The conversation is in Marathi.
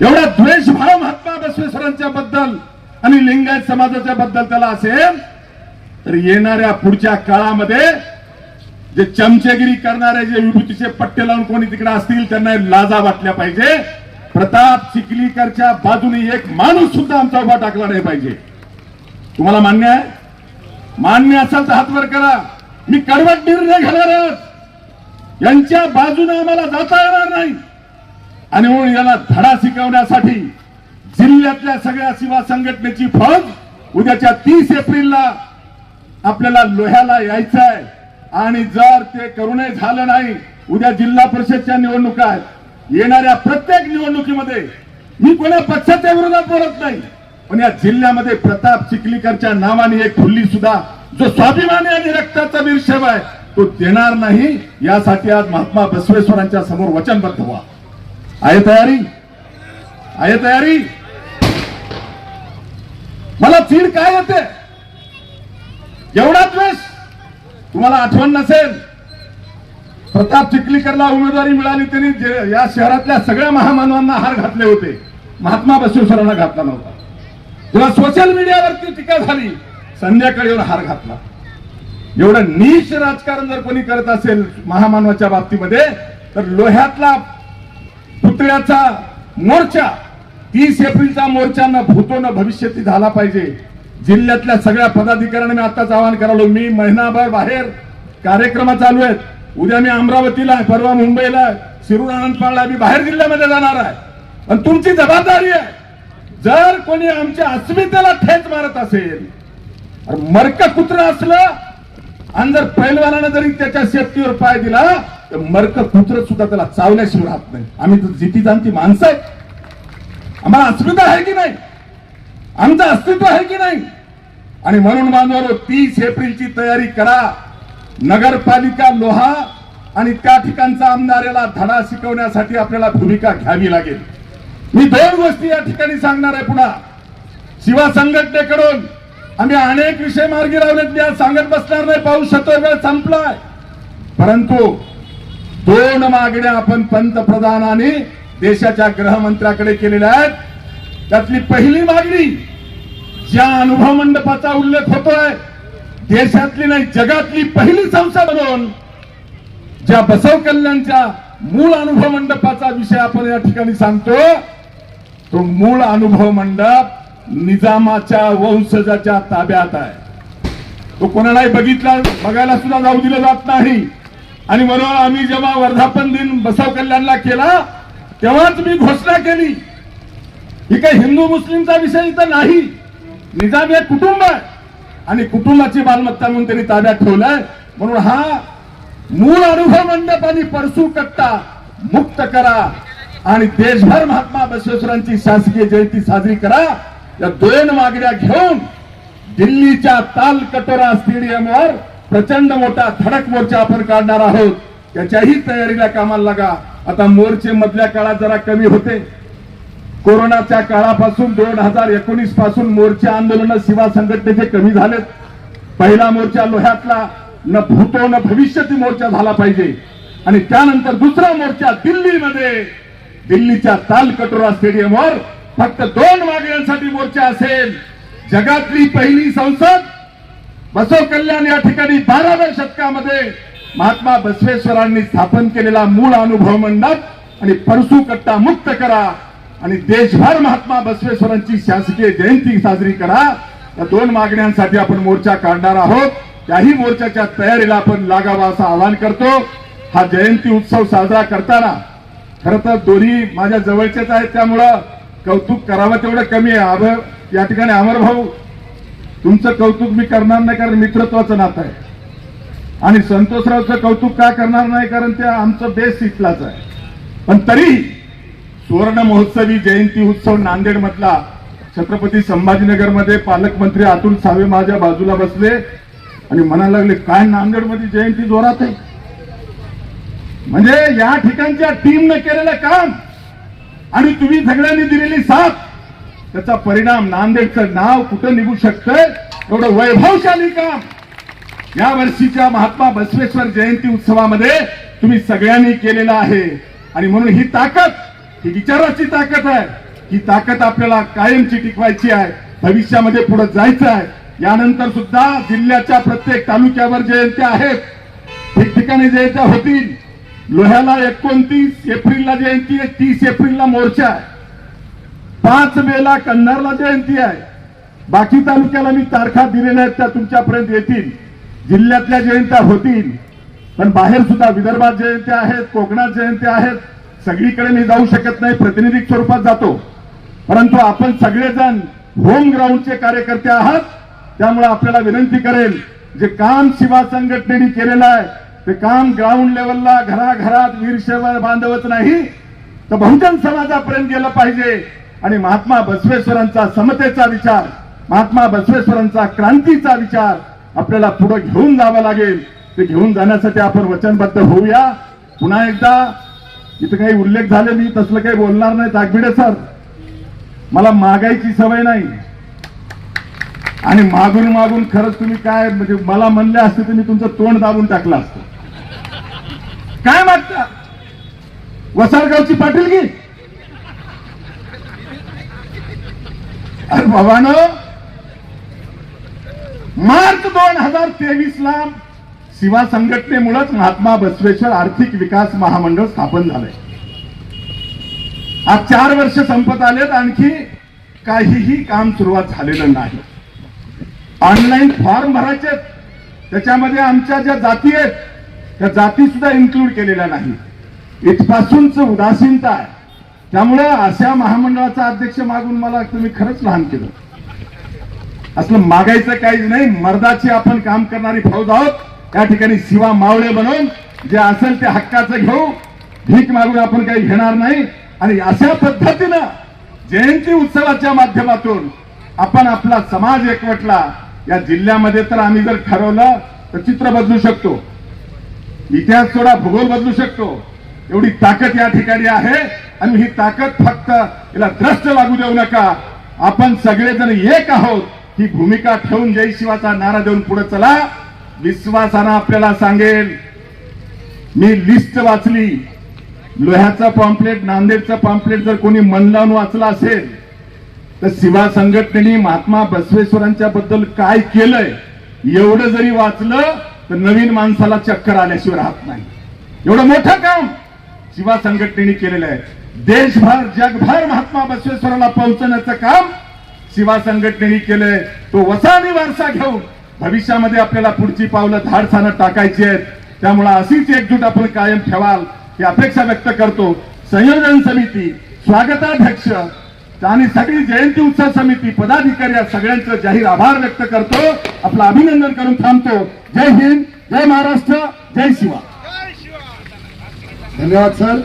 एवढा द्वेषभाव महात्मा बसवेश्वरांच्या बद्दल आणि लिंगायत समाजाच्या बद्दल त्याला असेल तर येणाऱ्या पुढच्या काळामध्ये जे चमचेगिरी करणारे, जे विभूतीचे पट्टे लावून कोणी तिकडे असतील त्यांना लाजा वाटल्या पाहिजे. प्रताप चिखलीकरच्या बाजूने एक माणूस सुद्धा आमचा उभा टाकला नाही पाहिजे. तुम्हाला मान्य आहे? मान्य असेल तर हात वर करा. मी कडवट निर्णय घेणारच. यांच्या बाजूने आम्हाला जाता येणार नाही. आणि म्हणून याला धडा शिकवण्यासाठी जिल्ह्यातल्या सगळ्या सेवा संघटनेची फौज उद्याच्या 30 एप्रिलला आपल्याला लोह्याला यायचं आहे. आणि जर ते करूनही झालं नाही, उद्या जिल्हा परिषदच्या निवडणुका आहेत. येणाऱ्या प्रत्येक निवडणुकीमध्ये मी कोणा पक्षाच्या विरोधात बोलत नाही, पण या जिल्ह्यामध्ये प्रताप चिखलीकरच्या नावाने एक फुल्ली सुद्धा जो स्वाभिमानी आणि रक्ताचा विषय आहे तो देणार नाही. यासाठी आज महात्मा बसवेश्वरांच्या समोर वचनबद्ध व्हा. आहे तयारी? आहे तयारी? मला चीड काय येते? एवढा द्वेष. तुम्हाला आठवण नसेल, प्रताप चिखलीकरला उमेदवारी मिळाली, त्यांनी या शहरातल्या सगळ्या महामानवांना हार घातले होते, महात्मा बसवेश्वरांना घातला नव्हता. जेव्हा सोशल मीडियावरती टीका झाली, संध्याकाळी येऊन हार घातला. एवढं नीच राजकारण जर कोणी करत असेल महामानवाच्या बाबतीमध्ये, तर लोह्यातला पुतळ्याचा मोर्चा 30 एप्रिलचा मोर्चा न भूतो न भविष्यती झाला पाहिजे. जिल्ह्यातल्या सगळ्या पदाधिकाऱ्यांना मी आताच आवाहन करालो. मी महिनाभर बाहेर कार्यक्रम चालू आहेत. उद्या मी अमरावतीला, परवा मुंबईला, शिरूर, आनंदपाडला, मी बाहेर जिल्ह्यामध्ये जाणार आहे. पण तुमची जबाबदारी आहे, जर कोणी आमच्या अस्मितेला ठेच मारत असेल, मर्क कुत्र असलं आणि जर पैलवानानं जरी त्याच्या शेपटीवर पाय दिला तर मर्क कुत्र सुद्धा त्याला चावल्याशिवाय राहत नाही. आम्ही तर जिती जाणती माणसं आहे. आम्हाला अस्मिता आहे की नाही? आमचं अस्तित्व आहे की नाही? आणि म्हणून बांधवांनो, 30 एप्रिलची तयारी करा. नगरपालिका लोहा आणि त्या ठिकाणचा आमदार याला धडा शिकवण्यासाठी आपल्याला भूमिका घ्यावी लागेल. मी 2 गोष्टी या ठिकाणी सांगणार आहे. पुन्हा शिवा संघटनेकडून आम्ही अनेक विषय मार्गी लावलेत. मी आज सांगत बसणार नाही, पाऊस शतो वेळ संपलाय. परंतु 2 मागण्या आपण पंतप्रधान आणि देशाच्या गृहमंत्र्याकडे केलेल्या आहेत. त्यातली पहिली मागणी, ज्या अनुभव मंडपाचा उल्लेख होतोय, देशातली नाही जगातली पहिली संस्था बनवून ज्या बसव कल्याणच्या मूळ अनुभव मंडपाचा विषय आपण या ठिकाणी सांगतो, तो मूळ अनुभव मंडप निजामाच्या वंशजाच्या ताब्यात आहे. तो कोणालाही बघायला सुद्धा जाऊ दिलं जात नाही. आणि म्हणून आम्ही जेव्हा वर्धापन दिन बसव कल्याणला केला तेव्हाच मी घोषणा केली, ही काही हिंदू मुस्लिमचा विषय इथं नाही. निजाम हे कुटुंब आहे आणि कुटुंबाची मालमत्ता म्हणून त्यांनी ताब्यात ठेवलाय. म्हणून हा मूळ अनुभव मंडप आणि परसू कट्टा मुक्त करा आणि देशभर महात्मा बसवेश्वरांची शासकीय जयंती साजरी करा. या 2 मागण्या घेऊन दिल्लीच्या तालकटोरा स्टेडियमवर प्रचंड मोठा धडक मोर्चा आपण काढणार आहोत. त्याच्याही तयारीला कामाला लागा. आता मोर्चे मधल्या काळात जरा कमी होते. कोरोनाच्या काळापासून 2019 पासून मोर्चे आंदोलन सेवा संघटनेचे कमी झालेत. पहिला मोर्चा लोह्यातला न भूतो न भविष्यती मोर्चा झाला पाहिजे. आणि त्यानंतर दुसरा मोर्चा दिल्लीमध्ये, दिल्लीच्या तालकटोरा स्टेडियमवर फक्त 2 मागण्यांसाठी मोर्चा असेल. जगातली पहिली संसद बसव कल्याण या ठिकाणी 12व्या शतकामध्ये महात्मा बसवेश्वरांनी स्थापन केलेला मूळ अनुभव मंडप आणि परसू कट्टा मुक्त करा आणि देशभर महात्मा बसवेश्वरांची शासकीय जयंती साजरी करा. या 2 मागण्यांसाठी आपण मोर्चा काढणार आहोत. त्याही मोर्चाच्या तयारीला आपण लागावा असं आवाहन करतो. हा जयंती उत्सव साजरा करताना खरं तर दोन्ही माझ्या जवळचेच आहेत, त्यामुळं कौतुक करावं तेवढं कमी आहे. या ठिकाणी अमर भाऊ, तुमचं कौतुक मी करणार नाही कारण मित्रत्वाचं नातं आहे. आणि संतोषरावचं कौतुक का करणार नाही कारण ते आमचं बेस इथलाच आहे. पण तरी सुवर्ण महोत्सवी जयंती उत्सव नांदेड मधला छत्रपती संभाजीनगर मध्ये पालकमंत्री अतुल सावे माझ्या बाजूला बसले आणि म्हणायला लागले, काय नांदेड मध्ये जयंती जोरात आहे. म्हणजे या ठिकाणच्या टीमने केलेलं काम आणि तुम्ही सगळ्यांनी दिलेली साथ, त्याचा परिणाम नांदेडचं नाव कुठं निघू शकतंय. एवढं वैभवशाली काम या वर्षीच्या महात्मा बसवेश्वर जयंती उत्सवामध्ये तुम्ही सगळ्यांनी केलेलं आहे. आणि म्हणून ही ताकद, ही विचाराची ताकद आहे. ही ताकद आपल्याला कायमची टिकवायची आहे. भविष्यामध्ये पुढे जायचं आहे. यानंतर सुद्धा जिल्ह्याच्या प्रत्येक तालुक्यावर जयंत्या आहेत, ठिकठिकाणी जयंत्या होतील. लोह्याला 29 एप्रिलला जयंती आहे, 30 एप्रिलला मोर्चा आहे, 5 मेला कंधारला जयंती आहे. बाकी तालुक्याला मी तारखा दिलेल्या आहेत, त्या तुमच्यापर्यंत येतील. जिल्ह्यातल्या जयंत्या होतील, पण बाहेर सुद्धा विदर्भात जयंत्या आहेत, कोकणात जयंत्या आहेत. सगळीकडे मी जाऊ शकत नाही, प्रातिनिधिक स्वरूपात जातो. परंतु आपण सगळेजण होम ग्राउंडचे कार्यकर्ते आहात, त्यामुळे आपल्याला विनंती करेल, जे काम शिवा संघटनेने केलेलं आहे ते काम ग्राउंड लेवलला घराघरात वीरशैव बांधवच नाही तर बहुजन समाजापर्यंत गेलं पाहिजे. आणि महात्मा बसवेश्वरांचा समतेचा विचार, महात्मा बसवेश्वरांचा क्रांतीचा विचार आपल्याला पुढे घेऊन जावं लागेल. ते घेऊन जाण्यासाठी आपण वचनबद्ध होऊया. पुन्हा एकदा इथं काही उल्लेख झाले, मी तसलं काही बोलणार नाही. ताकबिडे सर, मला मागायची सवय नाही आणि मागून मागून खरंच तुम्ही काय म्हणजे मला म्हणले असते तर मी तुमचं तोंड दाबून टाकलं असतं. काय मागता? वसारगावची पाटीलगी? अरे बाबानो, मार्च 2023 ला शिवा संघटनेमुळेच महात्मा बसवेश्वर आर्थिक विकास महामंडळ स्थापन झालंय. आज 4 वर्ष संपत आलेत, आणखी काहीही काम सुरुवात झालेलं नाही. ऑनलाईन फॉर्म भरायचे, त्याच्यामध्ये आमच्या ज्या जाती आहेत त्या जाती सुद्धा इन्क्लूड केलेल्या नाही. इथपासूनच उदासीनता आहे. त्यामुळे अशा महामंडळाचा अध्यक्ष मागून मला तुम्ही खरंच लहान केलं. असलं मागायचं काहीच नाही. मर्दाची आपण काम करणारी फौज आहोत. त्या ठिकाणी शिवा मावळे बनवून जे असेल ते हक्काचं घेऊ, भीक मागून आपण काही घेणार नाही. आणि अशा पद्धतीनं जयंती उत्सवाच्या माध्यमातून आपण आपला समाज एकवटला. या जिल्ह्यामध्ये तर आम्ही जर ठरवलं तर चित्र बदलू शकतो, इतिहास थोडा भूगोल बदलू शकतो. एवढी ताकद या ठिकाणी आहे. आणि ही ताकद फक्त याला द्रष्ट लागू देऊ नका. आपण सगळेजण एक आहोत ही भूमिका ठेवून जय शिवाचा नारा देऊन पुढे चला. विश्वासानं आपल्याला सांगेल, मी लिस्ट वाचली. लोह्याचं पॉम्पलेट, नांदेडचं पॉम्पलेट जर कोणी मन लावून वाचलं असेल तर शिवा संघटनेने महात्मा बसवेश्वरांच्या बद्दल काय केलंय एवढं जरी वाचलं तर नवीन माणसाला चक्कर आल्याशिवाय राहत नाही. एवढं मोठं काम शिवा संघटनेने केलेलं आहे. देशभर जगभर महात्मा बसवेश्वराला पोहोचण्याचं काम शिवा संघटनेने केलंय. तो वसानी वारसा घेऊन भविष्यामध्ये आपल्याला पुढची पावलं धाडसानं टाकायची आहेत. त्यामुळे अशीच एकजूट आपण कायम ठेवाल ही अपेक्षा व्यक्त करतो. संयोजन समिती, स्वागताध्यक्ष आणि सगळी जयंती उत्सव समिती पदाधिकारी या सगळ्यांचं जाहीर आभार व्यक्त करतो. आपलं अभिनंदन करून थांबतो. जय हिंद, जय महाराष्ट्र, जय शिवा. धन्यवाद सर.